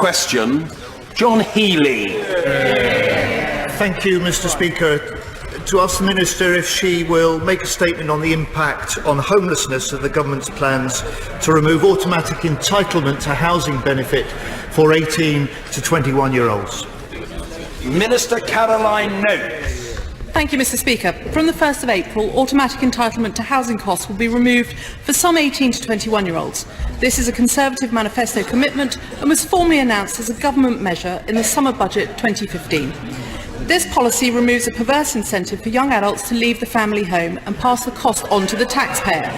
question, John Healey. Thank you, Mr. Speaker. To ask the Minister if she will make a statement on the impact on homelessness of the Government's plans to remove automatic entitlement to housing benefit for 18 to 21-year-olds. Minister Caroline Noakes. Thank you, Mr. Speaker. From the 1st of April, automatic entitlement to housing costs will be removed for some 18 to 21-year-olds. This is a Conservative manifesto commitment and was formally announced as a government measure in the summer budget 2015. This policy removes a perverse incentive for young adults to leave the family home and pass the cost on to the taxpayer.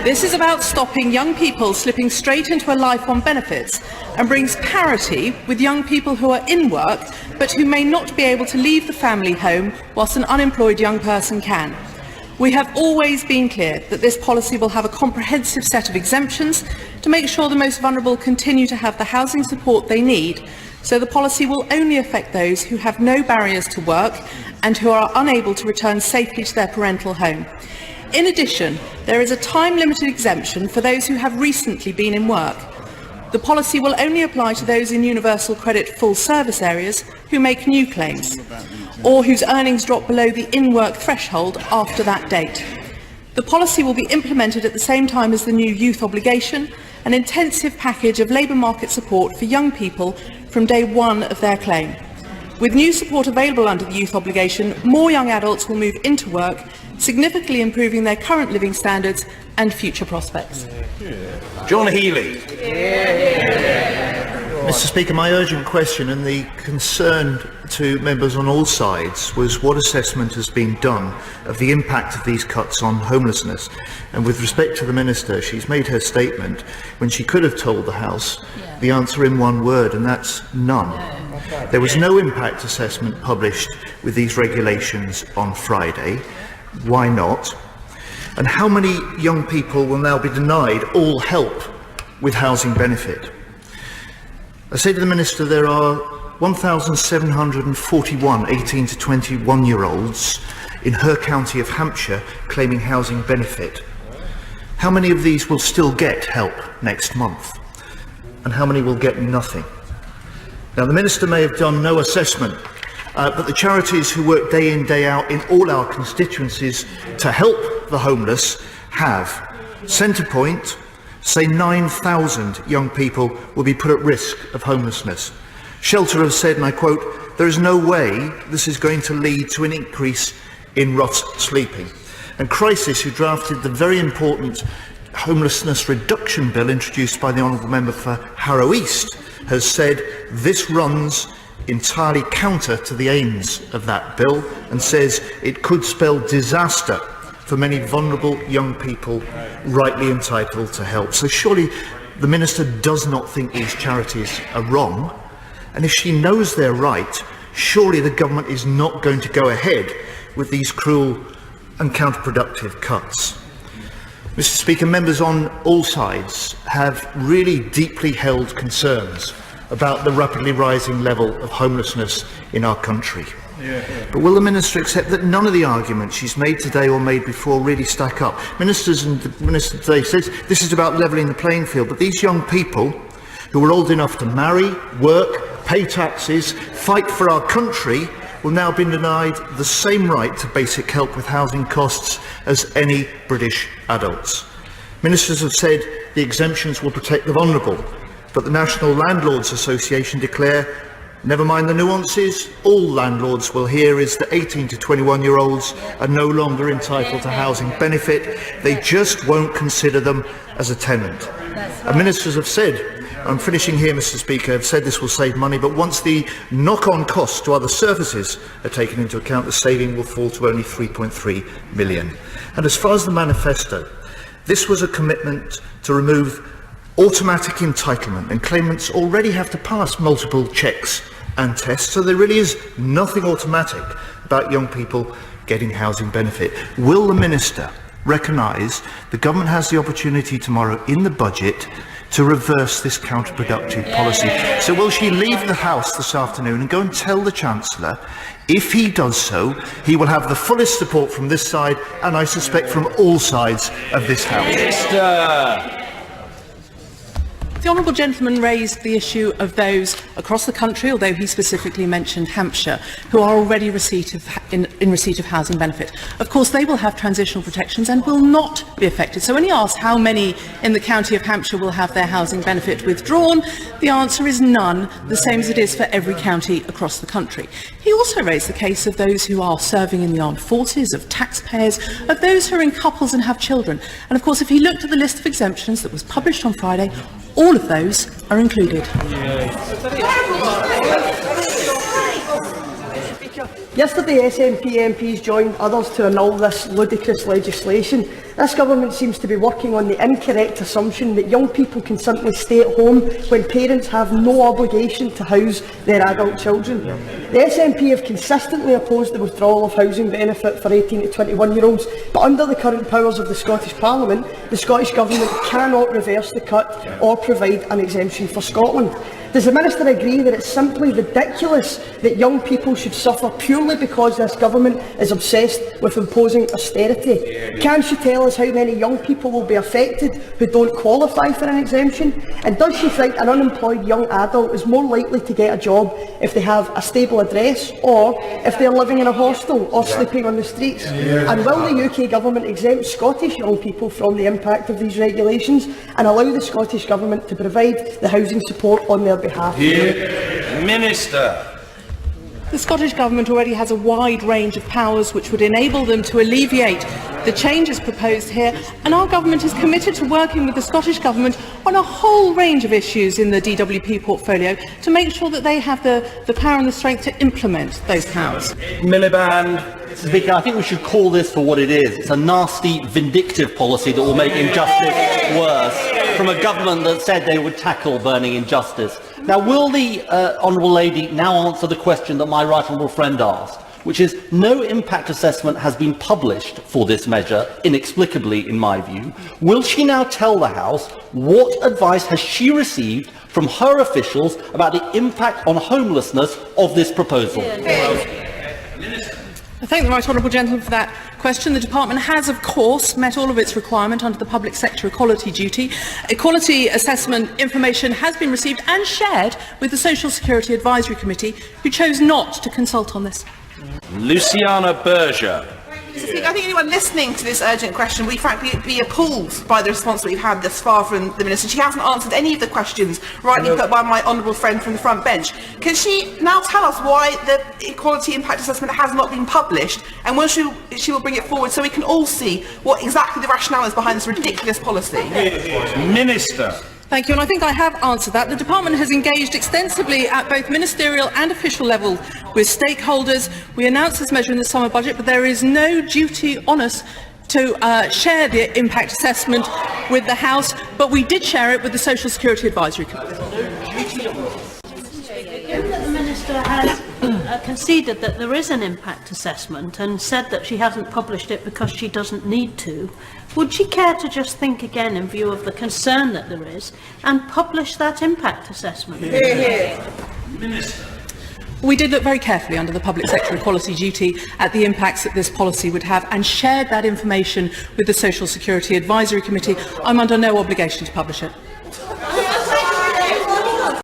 This is about stopping young people slipping straight into a life on benefits and brings parity with young people who are in work but who may not be able to leave the family home whilst an unemployed young person can. We have always been clear that this policy will have a comprehensive set of exemptions to make sure the most vulnerable continue to have the housing support they need, so the policy will only affect those who have no barriers to work and who are unable to return safely to their parental home. In addition, there is a time-limited exemption for those who have recently been in work. The policy will only apply to those in universal credit full service areas who make new claims, or whose earnings drop below the in-work threshold after that date. The policy will be implemented at the same time as the new youth obligation, an intensive package of labour market support for young people from day one of their claim. With new support available under the youth obligation, more young adults will move into work, significantly improving their current living standards and future prospects. John Healey. Mr. Speaker, my urgent question and the concern to members on all sides was what assessment has been done of the impact of these cuts on homelessness. And with respect to the Minister, she's made her statement when she could have told the House the answer in one word, and that's none. There was no impact assessment published with these regulations on Friday. Why not? And how many young people will now be denied all help with housing benefit? I say to the Minister, there are 1,741 18 to 21-year-olds in her county of Hampshire claiming housing benefit. How many of these will still get help next month? And how many will get nothing? Now, the Minister may have done no assessment, but the charities who work day in, day out in all our constituencies to help the homeless have. Centrepoint say 9,000 young people will be put at risk of homelessness. Shelter have said, and I quote, "There is no way this is going to lead to an increase in rough sleeping." And Crisis, who drafted the very important homelessness reduction bill introduced by the Honourable Member for Harrow East, has said this runs entirely counter to the aims of that bill and says it could spell disaster for many vulnerable young people rightly entitled to help. So surely the Minister does not think these charities are wrong, and if she knows they're right, surely the government is not going to go ahead with these cruel and counterproductive cuts. Mr. Speaker, members on all sides have really deeply held concerns about the rapidly rising level of homelessness in our country. But will the Minister accept that none of the arguments she's made today or made before really stack up? Ministers and the Minister today says this is about levelling the playing field, but these young people who are old enough to marry, work, pay taxes, fight for our country will now be denied the same right to basic help with housing costs as any British adults. Ministers have said the exemptions will protect the vulnerable, but the National Landlords Association declare, never mind the nuances, all landlords will hear is that 18 to 21-year-olds are no longer entitled to housing benefit. They just won't consider them as a tenant. And ministers have said, I'm finishing here, Mr. Speaker, have said this will save money, but once the knock-on costs to other services are taken into account, the saving will fall to only 3.3 million. And as far as the manifesto, this was a commitment to remove automatic entitlement, and claimants already have to pass multiple checks and tests, so there really is nothing automatic about young people getting housing benefit. Will the Minister recognise the government has the opportunity tomorrow in the budget to reverse this counterproductive policy? So will she leave the House this afternoon and go and tell the Chancellor, if he does so, he will have the fullest support from this side and I suspect from all sides of this House? Minister. The honourable gentleman raised the issue of those across the country, although he specifically mentioned Hampshire, who are already in receipt of housing benefit. Of course, they will have transitional protections and will not be affected. So when he asked how many in the county of Hampshire will have their housing benefit withdrawn, the answer is none, the same as it is for every county across the country. He also raised the case of those who are serving in the armed forces, of taxpayers, of those who are in couples and have children. And of course, if he looked at the list of exemptions that was published on Friday, all of those are included. Yesterday, SNP MPs joined others to annul this ludicrous legislation. This government seems to be working on the incorrect assumption that young people can simply stay at home when parents have no obligation to house their adult children. The SNP have consistently opposed the withdrawal of housing benefit for 18 to 21-year-olds, but under the current powers of the Scottish Parliament, the Scottish Government cannot reverse the cut or provide an exemption for Scotland. Does the Minister agree that it's simply ridiculous that young people should suffer purely because this government is obsessed with imposing austerity? Can she tell us how many young people will be affected who don't qualify for an exemption? And does she think an unemployed young adult is more likely to get a job if they have a stable address or if they're living in a hostel or sleeping on the streets? And will the UK Government exempt Scottish young people from the impact of these regulations and allow the Scottish Government to provide the housing support on their behalf? Minister. The Scottish Government already has a wide range of powers which would enable them to alleviate the changes proposed here, and our Government is committed to working with the Scottish Government on a whole range of issues in the DWP portfolio to make sure that they have the power and the strength to implement those powers. Miliband. Speaker, I think we should call this for what it is. It's a nasty, vindictive policy that will make injustice worse, from a government that said they would tackle burning injustice. Now, will the honourable lady now answer the question that my right honourable friend asked, which is, no impact assessment has been published for this measure, inexplicably in my view. Will she now tell the House what advice has she received from her officials about the impact on homelessness of this proposal? I thank the right honourable gentleman for that question. The Department has, of course, met all of its requirement under the public sector equality duty. Equality assessment information has been received and shared with the Social Security Advisory Committee, who chose not to consult on this. Luciana Berger. Mr. Speaker, I think anyone listening to this urgent question will frankly be appalled by the response that we've had thus far from the Minister. She hasn't answered any of the questions rightly put by my honourable friend from the front bench. Can she now tell us why the equality impact assessment has not been published, and when she will bring it forward so we can all see what exactly the rationale is behind this ridiculous policy? Minister. Thank you, and I think I have answered that. The Department has engaged extensively at both ministerial and official level with stakeholders. We announced this measure in the summer budget, but there is no duty on us to share the impact assessment with the House, but we did share it with the Social Security Advisory Committee. The Minister has conceded that there is an impact assessment and said that she hasn't published it because she doesn't need to. Would she care to just think again in view of the concern that there is and publish that impact assessment? Minister. We did look very carefully under the public sector equality duty at the impacts that this policy would have and shared that information with the Social Security Advisory Committee. I'm under no obligation to publish it.